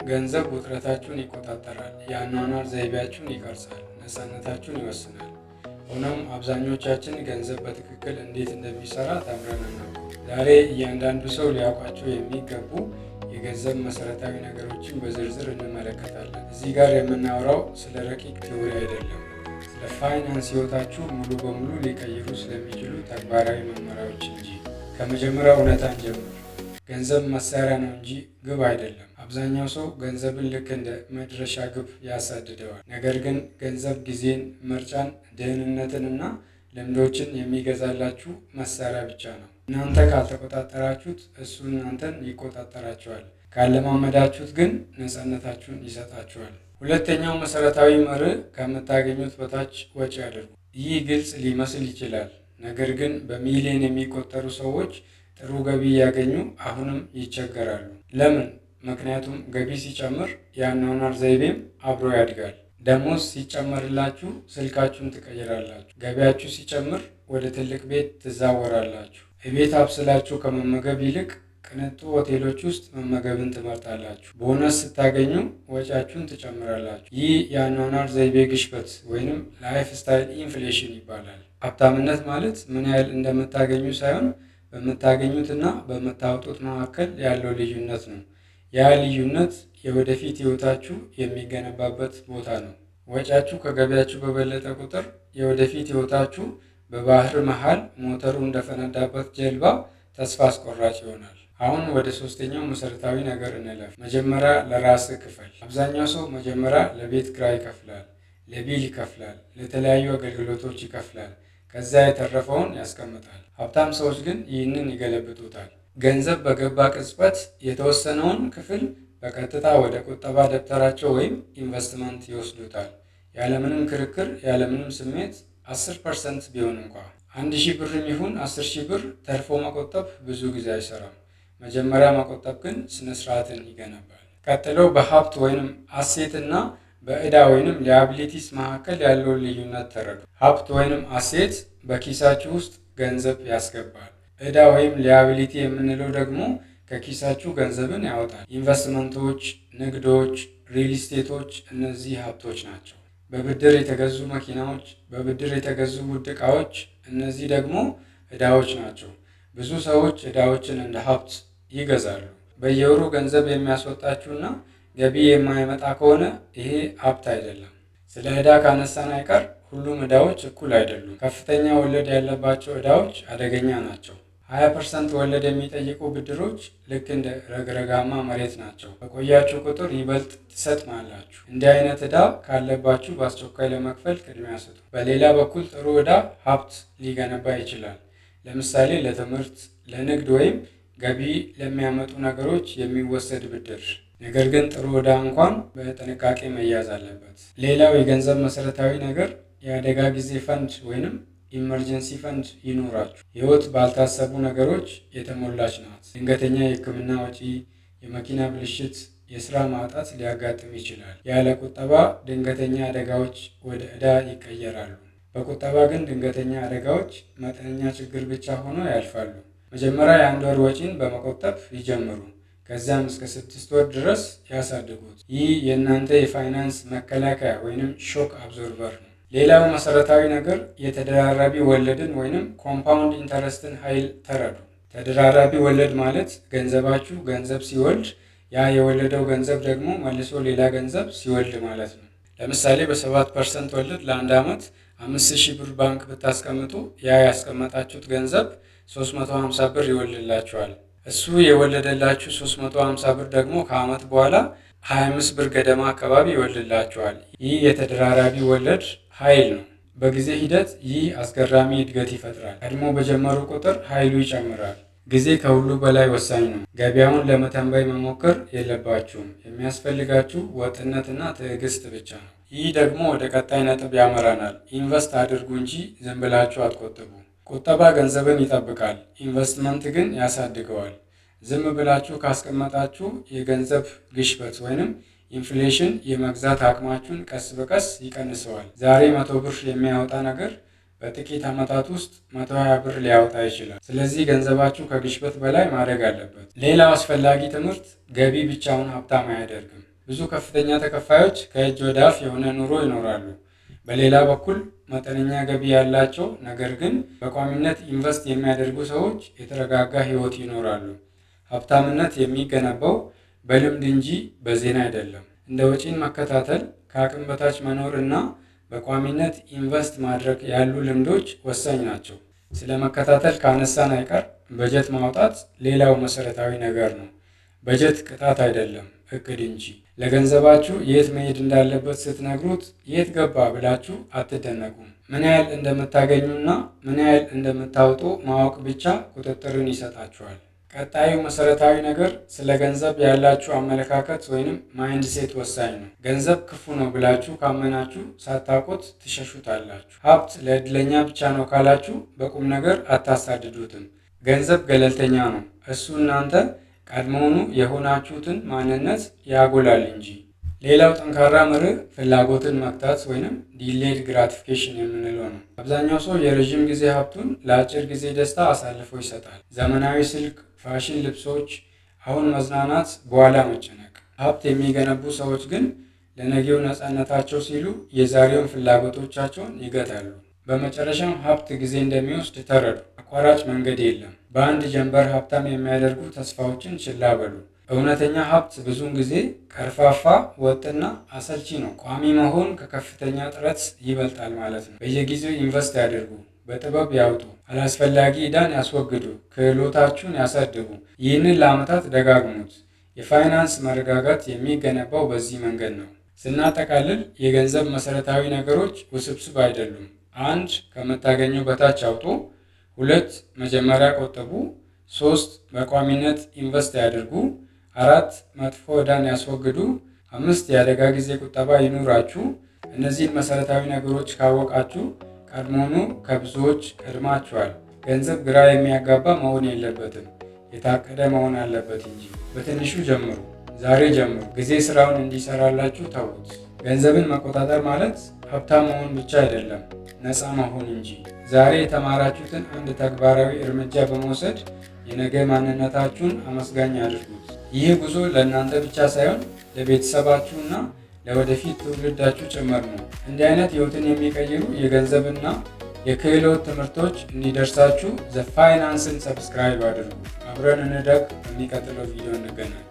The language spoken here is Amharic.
ገንዘብ ውጥረታችሁን ይቆጣጠራል፣ የአኗኗር ዘይቤያችሁን ይቀርጻል፣ ነፃነታችሁን ይወስናል። ሆኖም አብዛኞቻችን ገንዘብ በትክክል እንዴት እንደሚሰራ ተምረን አናውቅም። ዛሬ እያንዳንዱ ሰው ሊያውቃቸው የሚገቡ የገንዘብ መሰረታዊ ነገሮችን በዝርዝር እንመለከታለን። እዚህ ጋር የምናወራው ስለ ረቂቅ ቲዎሪ አይደለም፣ ስለ ፋይናንስ ህይወታችሁ ሙሉ በሙሉ ሊቀይሩ ስለሚችሉ ተግባራዊ መመሪያዎች እንጂ። ከመጀመሪያው እውነታ እንጀምር። ገንዘብ መሳሪያ ነው እንጂ ግብ አይደለም። አብዛኛው ሰው ገንዘብን ልክ እንደ መድረሻ ግብ ያሳድደዋል። ነገር ግን ገንዘብ ጊዜን፣ ምርጫን፣ ደህንነትንና ልምዶችን የሚገዛላችሁ መሳሪያ ብቻ ነው። እናንተ ካልተቆጣጠራችሁት እሱ እናንተን ይቆጣጠራችኋል። ካለማመዳችሁት ግን ነፃነታችሁን ይሰጣችኋል። ሁለተኛው መሰረታዊ መርህ ከምታገኙት በታች ወጪ አድርጉ። ይህ ግልጽ ሊመስል ይችላል፣ ነገር ግን በሚሊዮን የሚቆጠሩ ሰዎች ጥሩ ገቢ ያገኙ አሁንም ይቸገራሉ። ለምን? ምክንያቱም ገቢ ሲጨምር የአኗኗር ዘይቤም አብሮ ያድጋል። ደሞዝ ሲጨመርላችሁ ስልካችሁን ትቀይራላችሁ። ገቢያችሁ ሲጨምር ወደ ትልቅ ቤት ትዛወራላችሁ። እቤት አብስላችሁ ከመመገብ ይልቅ ቅንጡ ሆቴሎች ውስጥ መመገብን ትመርጣላችሁ። ቦነስ ስታገኙ ወጪያችሁን ትጨምራላችሁ። ይህ የአኗኗር ዘይቤ ግሽበት ወይንም ላይፍ ስታይል ኢንፍሌሽን ይባላል። ሀብታምነት ማለት ምን ያህል እንደምታገኙ ሳይሆን በምታገኙትና በምታወጡት መካከል ያለው ልዩነት ነው። ያ ልዩነት የወደፊት ህይወታችሁ የሚገነባበት ቦታ ነው። ወጪያችሁ ከገቢያችሁ በበለጠ ቁጥር የወደፊት ህይወታችሁ በባህር መሃል ሞተሩ እንደፈነዳበት ጀልባ ተስፋ አስቆራጭ ይሆናል። አሁን ወደ ሶስተኛው መሰረታዊ ነገር እንለፍ። መጀመሪያ ለራስህ ክፈል። አብዛኛው ሰው መጀመሪያ ለቤት ኪራይ ይከፍላል፣ ለቢል ይከፍላል፣ ለተለያዩ አገልግሎቶች ይከፍላል። ከዛ የተረፈውን ያስቀምጣል። ሀብታም ሰዎች ግን ይህንን ይገለብጡታል። ገንዘብ በገባ ቅጽበት የተወሰነውን ክፍል በቀጥታ ወደ ቁጠባ ደብተራቸው ወይም ኢንቨስትመንት ይወስዱታል። ያለምንም ክርክር፣ ያለምንም ስሜት 10% ቢሆን እንኳ 1000 ብርም ይሁን 10,000 ብር ተርፎ መቆጠብ ብዙ ጊዜ አይሰራም። መጀመሪያ መቆጠብ ግን ስነስርዓትን ይገነባል። ቀጥሎ በሀብት ወይንም አሴት እና በዕዳ ወይንም ሊያቢሊቲስ መካከል ያለውን ልዩነት ተረዱ። ሀብት ወይንም አሴት በኪሳችሁ ውስጥ ገንዘብ ያስገባል። ዕዳ ወይም ሊያቢሊቲ የምንለው ደግሞ ከኪሳችሁ ገንዘብን ያወጣል። ኢንቨስትመንቶች፣ ንግዶች፣ ሪል ስቴቶች እነዚህ ሀብቶች ናቸው። በብድር የተገዙ መኪናዎች፣ በብድር የተገዙ ውድ ዕቃዎች እነዚህ ደግሞ ዕዳዎች ናቸው። ብዙ ሰዎች ዕዳዎችን እንደ ሀብት ይገዛሉ። በየወሩ ገንዘብ የሚያስወጣችሁና ገቢ የማይመጣ ከሆነ ይሄ ሀብት አይደለም። ስለ ዕዳ ካነሳን አይቀር ሁሉም ዕዳዎች እኩል አይደሉም። ከፍተኛ ወለድ ያለባቸው ዕዳዎች አደገኛ ናቸው። 20% ወለድ የሚጠይቁ ብድሮች ልክ እንደ ረግረጋማ መሬት ናቸው። በቆያችሁ ቁጥር ይበልጥ ትሰጥማላችሁ። እንዲህ አይነት ዕዳ ካለባችሁ በአስቸኳይ ለመክፈል ቅድሚያ ስጡ። በሌላ በኩል ጥሩ ዕዳ ሀብት ሊገነባ ይችላል። ለምሳሌ ለትምህርት፣ ለንግድ ወይም ገቢ ለሚያመጡ ነገሮች የሚወሰድ ብድር። ነገር ግን ጥሩ ዕዳ እንኳን በጥንቃቄ መያዝ አለበት። ሌላው የገንዘብ መሰረታዊ ነገር የአደጋ ጊዜ ፈንድ ወይንም ኢመርጀንሲ ፈንድ ይኑራችሁ። ህይወት ባልታሰቡ ነገሮች የተሞላች ናት። ድንገተኛ የሕክምና ወጪ፣ የመኪና ብልሽት፣ የስራ ማጣት ሊያጋጥም ይችላል። ያለ ቁጠባ ድንገተኛ አደጋዎች ወደ ዕዳ ይቀየራሉ። በቁጠባ ግን ድንገተኛ አደጋዎች መጠነኛ ችግር ብቻ ሆኖ ያልፋሉ። መጀመሪያ የአንድ ወር ወጪን በመቆጠብ ይጀምሩ። ከዚያም እስከ 6 ወር ድረስ ያሳድጉት። ይህ የእናንተ የፋይናንስ መከላከያ ወይንም ሾክ አብዞርበር ነው። ሌላው መሰረታዊ ነገር የተደራራቢ ወለድን ወይንም ኮምፓውንድ ኢንተረስትን ኃይል ተረዱ። ተደራራቢ ወለድ ማለት ገንዘባችሁ ገንዘብ ሲወልድ ያ የወለደው ገንዘብ ደግሞ መልሶ ሌላ ገንዘብ ሲወልድ ማለት ነው። ለምሳሌ በ7% ወለድ ለአንድ ዓመት 5,000 ብር ባንክ ብታስቀምጡ ያ ያስቀመጣችሁት ገንዘብ 350 ብር ይወልድላችኋል። እሱ የወለደላችሁ 350 ብር ደግሞ ከዓመት በኋላ 25 ብር ገደማ አካባቢ ይወልድላችኋል። ይህ የተደራራቢ ወለድ ኃይል ነው። በጊዜ ሂደት ይህ አስገራሚ እድገት ይፈጥራል። ቀድሞ በጀመሩ ቁጥር ኃይሉ ይጨምራል። ጊዜ ከሁሉ በላይ ወሳኝ ነው። ገበያውን ለመተንበይ መሞከር የለባችሁም። የሚያስፈልጋችሁ ወጥነትና ትዕግስት ብቻ ነው። ይህ ደግሞ ወደ ቀጣይ ነጥብ ያመራናል። ኢንቨስት አድርጉ እንጂ ዝም ብላችሁ አትቆጥቡ። ቁጠባ ገንዘብን ይጠብቃል፣ ኢንቨስትመንት ግን ያሳድገዋል። ዝም ብላችሁ ካስቀመጣችሁ የገንዘብ ግሽበት ወይንም ኢንፍሌሽን የመግዛት አቅማችሁን ቀስ በቀስ ይቀንሰዋል። ዛሬ 100 ብር የሚያወጣ ነገር በጥቂት ዓመታት ውስጥ 120 ብር ሊያወጣ ይችላል። ስለዚህ ገንዘባችሁ ከግሽበት በላይ ማደግ አለበት። ሌላው አስፈላጊ ትምህርት ገቢ ብቻውን ሀብታም አያደርግም። ብዙ ከፍተኛ ተከፋዮች ከእጅ ወደ አፍ የሆነ ኑሮ ይኖራሉ። በሌላ በኩል መጠነኛ ገቢ ያላቸው ነገር ግን በቋሚነት ኢንቨስት የሚያደርጉ ሰዎች የተረጋጋ ህይወት ይኖራሉ። ሀብታምነት የሚገነባው በልምድ እንጂ በዜና አይደለም። እንደ ወጪን መከታተል፣ ከአቅም በታች መኖር እና በቋሚነት ኢንቨስት ማድረግ ያሉ ልምዶች ወሳኝ ናቸው። ስለ መከታተል ካነሳን አይቀር በጀት ማውጣት ሌላው መሰረታዊ ነገር ነው። በጀት ቅጣት አይደለም፣ እቅድ እንጂ። ለገንዘባችሁ የት መሄድ እንዳለበት ስትነግሩት የት ገባ ብላችሁ አትደነቁም። ምን ያህል እንደምታገኙና ምን ያህል እንደምታወጡ ማወቅ ብቻ ቁጥጥርን ይሰጣችኋል። ቀጣዩ መሰረታዊ ነገር ስለ ገንዘብ ያላችሁ አመለካከት ወይንም ማይንድ ሴት ወሳኝ ነው። ገንዘብ ክፉ ነው ብላችሁ ካመናችሁ ሳታውቁት ትሸሹታላችሁ። ሀብት ለእድለኛ ብቻ ነው ካላችሁ በቁም ነገር አታሳድዱትም። ገንዘብ ገለልተኛ ነው። እሱ እናንተ ቀድሞውኑ የሆናችሁትን ማንነት ያጎላል እንጂ። ሌላው ጠንካራ መርህ ፍላጎትን መግታት ወይንም ዲሌድ ግራቲፊኬሽን የምንለው ነው። አብዛኛው ሰው የረዥም ጊዜ ሀብቱን ለአጭር ጊዜ ደስታ አሳልፎ ይሰጣል። ዘመናዊ ስልክ፣ ፋሽን ልብሶች፣ አሁን መዝናናት፣ በኋላ መጨነቅ። ሀብት የሚገነቡ ሰዎች ግን ለነገው ነፃነታቸው ሲሉ የዛሬውን ፍላጎቶቻቸውን ይገታሉ። በመጨረሻም ሀብት ጊዜ እንደሚወስድ ተረዱ። አቋራጭ መንገድ የለም። በአንድ ጀንበር ሀብታም የሚያደርጉ ተስፋዎችን ችላ በሉ። እውነተኛ ሀብት ብዙውን ጊዜ ቀርፋፋ፣ ወጥና አሰልቺ ነው። ቋሚ መሆን ከከፍተኛ ጥረት ይበልጣል ማለት ነው። በየጊዜው ኢንቨስት ያደርጉ፣ በጥበብ ያውጡ፣ አላስፈላጊ ዕዳን ያስወግዱ፣ ክህሎታችሁን ያሳድጉ። ይህንን ለዓመታት ደጋግሙት። የፋይናንስ መረጋጋት የሚገነባው በዚህ መንገድ ነው። ስናጠቃልል የገንዘብ መሰረታዊ ነገሮች ውስብስብ አይደሉም። 1. ከምታገኙ በታች አውጡ። 2. መጀመሪያ ቆጥቡ። 3. በቋሚነት ኢንቨስት ያድርጉ። 4. መጥፎ ዕዳን ያስወግዱ። 5. የአደጋ ጊዜ ቁጠባ ይኑራችሁ። እነዚህን መሰረታዊ ነገሮች ካወቃችሁ ቀድሞውኑ ከብዙዎች ቀድማችኋል። ገንዘብ ግራ የሚያጋባ መሆን የለበትም፣ የታቀደ መሆን አለበት እንጂ። በትንሹ ጀምሩ፣ ዛሬ ጀምሩ። ጊዜ ስራውን እንዲሰራላችሁ ተዉት። ገንዘብን መቆጣጠር ማለት ሀብታም መሆን ብቻ አይደለም፣ ነፃ መሆን እንጂ። ዛሬ የተማራችሁትን አንድ ተግባራዊ እርምጃ በመውሰድ የነገ ማንነታችሁን አመስጋኝ አድርጉት። ይህ ጉዞ ለእናንተ ብቻ ሳይሆን ለቤተሰባችሁና ለወደፊት ትውልዳችሁ ጭምር ነው። እንዲህ አይነት ህይወትን የሚቀይሩ የገንዘብና የክህሎት ትምህርቶች እንዲደርሳችሁ ዘ ፋይናንስን ሰብስክራይብ አድርጉ። አብረን እንደግ። በሚቀጥለው ቪዲዮ እንገናኝ።